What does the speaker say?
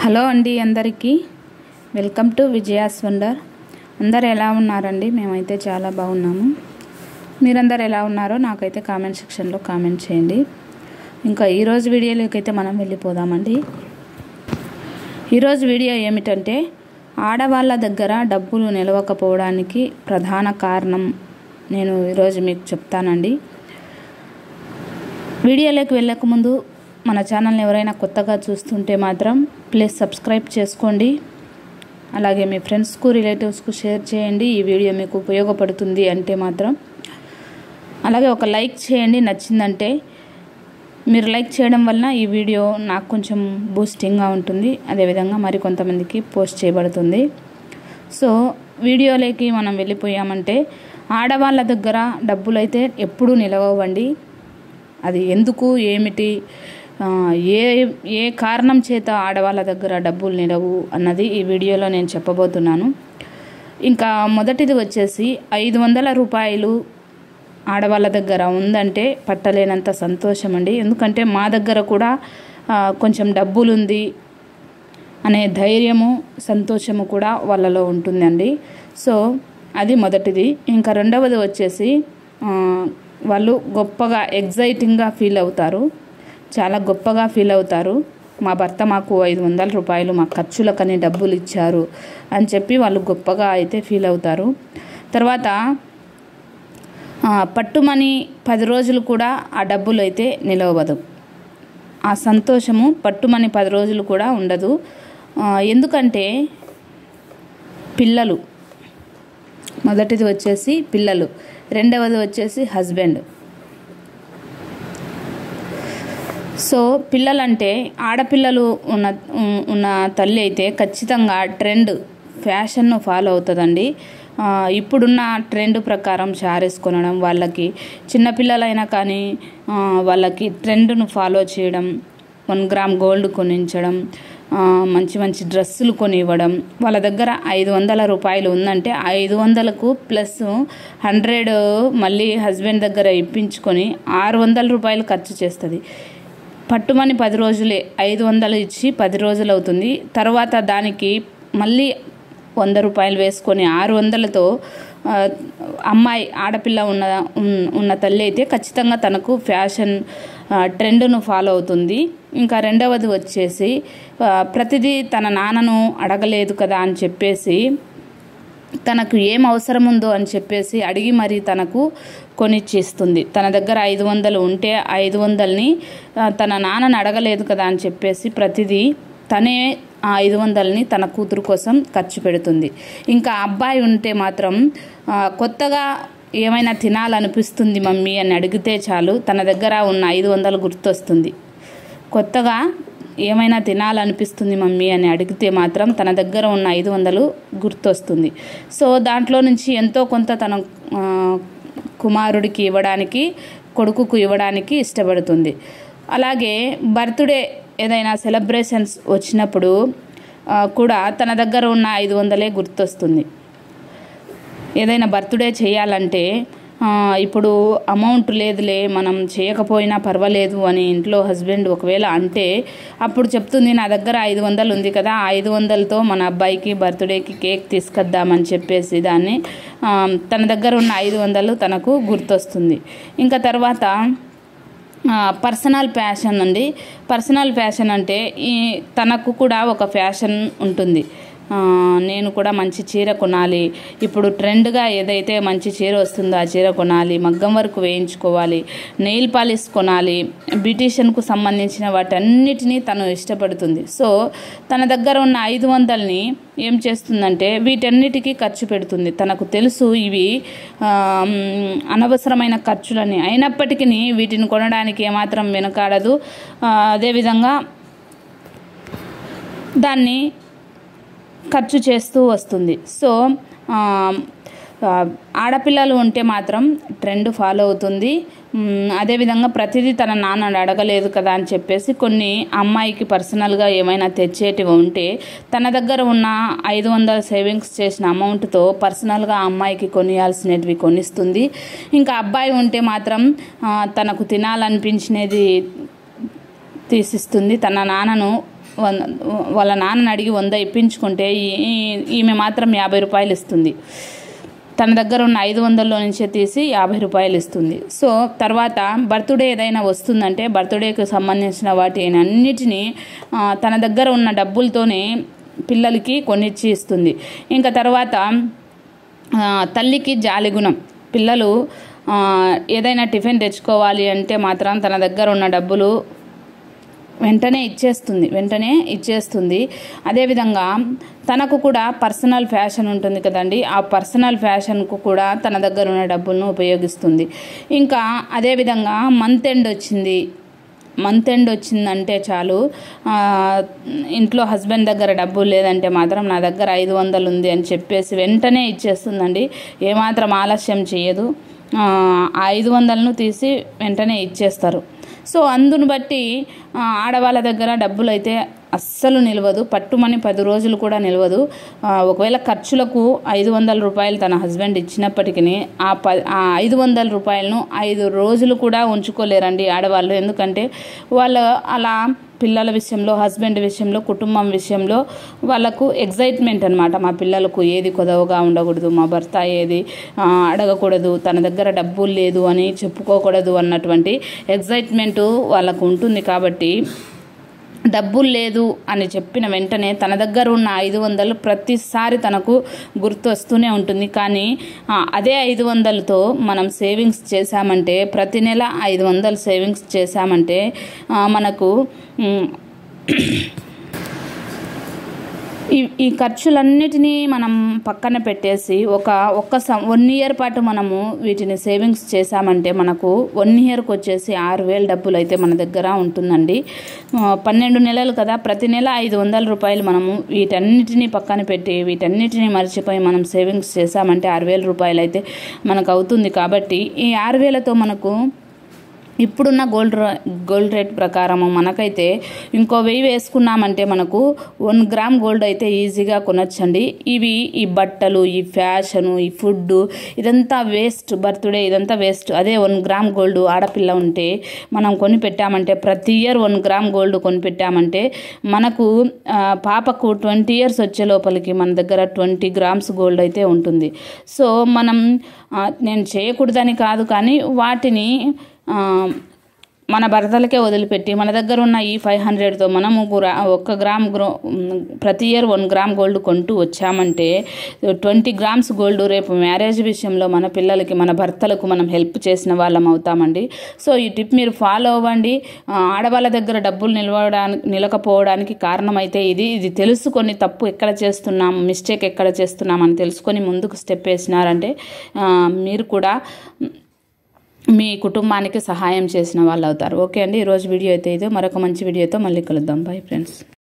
Hello అండి, అందరికీ welcome to Vijaya's wonder. అందరు ఎలా ఉన్నారండి? మేమైతే చాలా బాగున్నాము. మీరందరు ఎలా ఉన్నారో నాకైతే కామెంట్ సెక్షన్లో కామెంట్ చేయండి. ఇంకా ఈరోజు వీడియోలోకి అయితే మనం వెళ్ళిపోదామండి. ఈరోజు వీడియో ఏమిటంటే, ఆడవాళ్ళ దగ్గర డబ్బులు నిలవకపోవడానికి ప్రధాన కారణం నేను ఈరోజు మీకు చెప్తానండి. వీడియోలోకి వెళ్ళకముందు మన ఛానల్ని ఎవరైనా కొత్తగా చూస్తుంటే మాత్రం ప్లీజ్ సబ్స్క్రైబ్ చేసుకోండి. అలాగే మీ ఫ్రెండ్స్కు, రిలేటివ్స్కు షేర్ చేయండి. ఈ వీడియో మీకు ఉపయోగపడుతుంది అంటే మాత్రం. అలాగే ఒక లైక్ చేయండి నచ్చిందంటే. మీరు లైక్ చేయడం వలన ఈ వీడియో నాకు కొంచెం బూస్టింగ్గా ఉంటుంది. అదేవిధంగా మరికొంతమందికి పోస్ట్ చేయబడుతుంది. సో వీడియోలోకి మనం వెళ్ళిపోయామంటే, ఆడవాళ్ళ దగ్గర డబ్బులు అయితే ఎప్పుడూ నిలవండి. అది ఎందుకు, ఏమిటి, ఏ కారణం చేత ఆడవాళ్ళ దగ్గర డబ్బులు నిలవు అన్నది ఈ వీడియోలో నేను చెప్పబోతున్నాను. ఇంకా మొదటిది వచ్చేసి 500 రూపాయలు ఆడవాళ్ళ దగ్గర ఉందంటే పట్టలేనంత సంతోషం అండి. ఎందుకంటే మా దగ్గర కూడా కొంచెం డబ్బులుంది అనే ధైర్యము, సంతోషము కూడా వాళ్ళలో ఉంటుందండి. సో అది మొదటిది. ఇంకా రెండవది వచ్చేసి వాళ్ళు గొప్పగా ఎగ్జైటింగ్గా ఫీల్ అవుతారు, చాలా గొప్పగా ఫీల్ అవుతారు. మా భర్త మాకు 500 రూపాయలు మా ఖర్చులకని డబ్బులు ఇచ్చారు అని చెప్పి వాళ్ళు గొప్పగా అయితే ఫీల్ అవుతారు. తర్వాత పట్టుమని 10 రోజులు కూడా ఆ డబ్బులు అయితే నిలవదు. ఆ సంతోషము పట్టుమని 10 రోజులు కూడా ఉండదు. ఎందుకంటే పిల్లలు, మొదటిది వచ్చేసి పిల్లలు, రెండవది వచ్చేసి హస్బెండ్. సో పిల్లలంటే, ఆడపిల్లలు ఉన్న తల్లి అయితే ఖచ్చితంగా ట్రెండ్, ఫ్యాషన్ను ఫాలో అవుతుందండి. ఇప్పుడున్న ట్రెండ్ ప్రకారం శారీస్ కొనడం, వాళ్ళకి చిన్నపిల్లలైనా కానీ వాళ్ళకి ట్రెండ్ను ఫాలో చేయడం, 1 గ్రామ్ గోల్డ్ కొనించడం, మంచి మంచి డ్రెస్సులు కొనివ్వడం. వాళ్ళ దగ్గర 500 రూపాయలు ఉందంటే 500కు ప్లస్ 100 మళ్ళీ హస్బెండ్ దగ్గర ఇప్పించుకొని 600 రూపాయలు ఖర్చు చేస్తుంది. పట్టుమని 10 రోజులే 500 ఇచ్చి 10 రోజులు అవుతుంది. తర్వాత దానికి మళ్ళీ 100 రూపాయలు వేసుకొని 600తో అమ్మాయి, ఆడపిల్ల ఉన్న తల్లి అయితే ఖచ్చితంగా తనకు ఫ్యాషన్ ట్రెండ్ను ఫాలో అవుతుంది. ఇంకా రెండవది వచ్చేసి ప్రతిదీ తన నాన్నను అడగలేదు కదా అని చెప్పేసి, తనకు ఏం అవసరం ఉందో అని చెప్పేసి అడిగి మరీ తనకు కొనిచ్చిస్తుంది. తన దగ్గర 500 ఉంటే 500ని తన నాన్నని అడగలేదు కదా అని చెప్పేసి ప్రతిదీ తనే ఆ 500ని తన కూతురు కోసం ఖర్చు పెడుతుంది. ఇంకా అబ్బాయి ఉంటే మాత్రం కొత్తగా ఏమైనా తినాలనిపిస్తుంది మమ్మీ అని అడిగితే చాలు, తన దగ్గర ఉన్న 500 గుర్తొస్తుంది. కొత్తగా ఏమైనా తినాలనిపిస్తుంది మమ్మీ అని అడిగితే మాత్రం తన దగ్గర ఉన్న 500 గుర్తొస్తుంది. సో దాంట్లో నుంచి ఎంతో కొంత తన కుమారుడికి ఇవ్వడానికి, కొడుకుకు ఇవ్వడానికి ఇష్టపడుతుంది. అలాగే బర్త్డే ఏదైనా సెలబ్రేషన్స్ వచ్చినప్పుడు కూడా తన దగ్గర ఉన్న 500 గుర్తొస్తుంది. ఏదైనా బర్త్డే చేయాలంటే ఇప్పుడు అమౌంట్ లేదులే, మనం చేయకపోయినా పర్వాలేదు అని ఇంట్లో హస్బెండ్ ఒకవేళ అంటే అప్పుడు చెప్తుంది, నా దగ్గర 500 ఉంది కదా, 500తో మన అబ్బాయికి బర్త్డేకి కేక్ తీసుకొద్దామని చెప్పేసి దాన్ని తన దగ్గర ఉన్న 500 తనకు గుర్తొస్తుంది. ఇంకా తర్వాత పర్సనల్ ఫ్యాషన్ అండి. పర్సనల్ ఫ్యాషన్ అంటే తనకు కూడా ఒక ఫ్యాషన్ ఉంటుంది. నేను కూడా మంచి చీర కొనాలి, ఇప్పుడు ట్రెండ్గా ఏదైతే మంచి చీర వస్తుందో ఆ చీర కొనాలి, మగ్గం వర్క్ వేయించుకోవాలి, నెయిల్ పాలిష్ కొనాలి, బ్యూటీషియన్కు సంబంధించిన వాటన్నిటినీ తను ఇష్టపడుతుంది. సో తన దగ్గర ఉన్న 500ని ఏం చేస్తుందంటే వీటన్నిటికీ ఖర్చు పెడుతుంది. తనకు తెలుసు ఇవి అనవసరమైన ఖర్చులని, అయినప్పటికీ వీటిని కొనడానికి ఏమాత్రం వెనకాడదు. అదేవిధంగా దాన్ని ఖర్చు చేస్తూ వస్తుంది. సో ఆడపిల్లలు ఉంటే మాత్రం ట్రెండ్ ఫాలో అవుతుంది. అదేవిధంగా ప్రతిదీ తన నాన్న అడగలేదు కదా అని చెప్పేసి కొన్ని అమ్మాయికి పర్సనల్గా ఏమైనా తెచ్చేటివి ఉంటే తన దగ్గర ఉన్న 500 సేవింగ్స్ చేసిన అమౌంట్తో పర్సనల్గా అమ్మాయికి కొనియాల్సినవి కొనిస్తుంది. ఇంకా అబ్బాయి ఉంటే మాత్రం తనకు తినాలనిపించినది తీసిస్తుంది. తన నాన్నను వాళ్ళ నాన్నని అడిగి 100 ఇప్పించుకుంటే ఈమె మాత్రం 50 రూపాయలు ఇస్తుంది. తన దగ్గర ఉన్న 500లో నుంచే తీసి 50 రూపాయలు ఇస్తుంది. సో తర్వాత బర్త్డే ఏదైనా వస్తుందంటే బర్త్డేకి సంబంధించిన వాటి అన్నిటినీ తన దగ్గర ఉన్న డబ్బులతోనే పిల్లలకి కొనిచ్చి ఇస్తుంది. ఇంకా తర్వాత తల్లికి జాలిగుణం. పిల్లలు ఏదైనా టిఫిన్ తెచ్చుకోవాలి అంటే మాత్రం తన దగ్గర ఉన్న డబ్బులు వెంటనే ఇచ్చేస్తుంది. అదేవిధంగా తనకు కూడా పర్సనల్ ఫ్యాషన్ ఉంటుంది కదండి, ఆ పర్సనల్ ఫ్యాషన్కు కూడా తన దగ్గర ఉన్న డబ్బులను ఉపయోగిస్తుంది. ఇంకా అదేవిధంగా మంత్ ఎండ్ వచ్చిందంటే చాలు, ఇంట్లో హస్బెండ్ దగ్గర డబ్బులు లేదంటే మాత్రం నా దగ్గర 500 ఉంది అని చెప్పేసి వెంటనే ఇచ్చేస్తుందండి. ఏమాత్రం ఆలస్యం చేయదు. 500ను తీసి వెంటనే ఇచ్చేస్తారు. సో అందును బట్టి ఆడవాళ్ళ దగ్గర డబ్బులు అయితే అస్సలు నిలవదు, పట్టుమని 10 రోజులు కూడా నిలవదు. ఒకవేళ ఖర్చులకు 500 రూపాయలు తన హస్బెండ్ ఇచ్చినప్పటికీ ఆ 500 రూపాయలను 5 రోజులు కూడా ఉంచుకోలేరండి ఆడవాళ్ళు. ఎందుకంటే వాళ్ళు అలా పిల్లల విషయంలో, హస్బెండ్ విషయంలో, కుటుంబం విషయంలో వాళ్ళకు ఎగ్జైట్మెంట్ అనమాట. మా పిల్లలకు ఏది కొదవగా ఉండకూడదు, మా భర్త ఏది అడగకూడదు, తన దగ్గర డబ్బులు లేదు అని చెప్పుకోకూడదు అన్నటువంటి ఎగ్జైట్మెంటు వాళ్ళకు ఉంటుంది. కాబట్టి డబ్బులు లేదు అని చెప్పిన వెంటనే తన దగ్గర ఉన్న 500 ప్రతిసారి తనకు గుర్తొస్తూనే ఉంటుంది. కానీ అదే 500తో మనం సేవింగ్స్ చేశామంటే, ప్రతి నెల 500 సేవింగ్స్ చేశామంటే మనకు ఈ ఖర్చులన్నిటినీ మనం పక్కన పెట్టేసి 1 ఇయర్ పాటు మనము వీటిని సేవింగ్స్ చేశామంటే మనకు 1 ఇయర్కి వచ్చేసి 6,000 డబ్బులు అయితే మన దగ్గర ఉంటుందండి. 12 నెలలు కదా, ప్రతి నెల 500 రూపాయలు మనము వీటన్నిటినీ పక్కన పెట్టి వీటన్నిటినీ మర్చిపోయి మనం సేవింగ్స్ చేశామంటే 6,000 రూపాయలు అయితే మనకు అవుతుంది. కాబట్టి ఈ 6,000తో మనకు ఇప్పుడున్న గోల్డ్ రేట్ ప్రకారము మనకైతే ఇంకో 1000 వేసుకున్నామంటే మనకు 1 గ్రామ్ గోల్డ్ అయితే ఈజీగా కొనొచ్చండి. ఈ బట్టలు, ఈ ఫ్యాషను, ఈ ఫుడ్ ఇదంతా వేస్ట్, బర్త్డే ఇదంతా వేస్ట్. అదే 1 గ్రామ్ గోల్డ్ ఆడపిల్ల ఉంటే మనం కొని పెట్టామంటే, ప్రతి ఇయర్ 1 గ్రామ్ గోల్డ్ కొని పెట్టామంటే మనకు పాపకు 20 ఇయర్స్ వచ్చే లోపలికి మన దగ్గర 20 గ్రామ్స్ గోల్డ్ అయితే ఉంటుంది. సో మనం నేను చేయకూడదని కాదు, కానీ వాటిని మన భర్తలకే వదిలిపెట్టి మన దగ్గర ఉన్న ఈ 500తో మనము 1 గ్రామ్ ప్రతి ఇయర్ 1 గ్రామ్ గోల్డ్ కొంటూ వచ్చామంటే 20 గ్రామ్స్ గోల్డ్ రేపు మ్యారేజ్ విషయంలో మన పిల్లలకి, మన భర్తలకు మనం హెల్ప్ చేసిన వాళ్ళం అవుతామండి. సో ఈ టిప్ మీరు ఫాలో అవ్వండి. ఆడవాళ్ళ దగ్గర డబ్బులు నిలకపోవడానికి కారణమైతే ఇది తెలుసుకొని తప్పు ఎక్కడ చేస్తున్నాం, మిస్టేక్ ఎక్కడ చేస్తున్నాం అని తెలుసుకొని ముందుకు స్టెప్ వేసినారంటే మీరు కూడా మీ కుటుంబానికి సహాయం చేసిన వాళ్ళు అవుతారు. ఓకే అండి, ఈరోజు వీడియో అయితే ఇదే. మరొక మంచి వీడియోతో మళ్ళీ కలుద్దాం. Bye friends.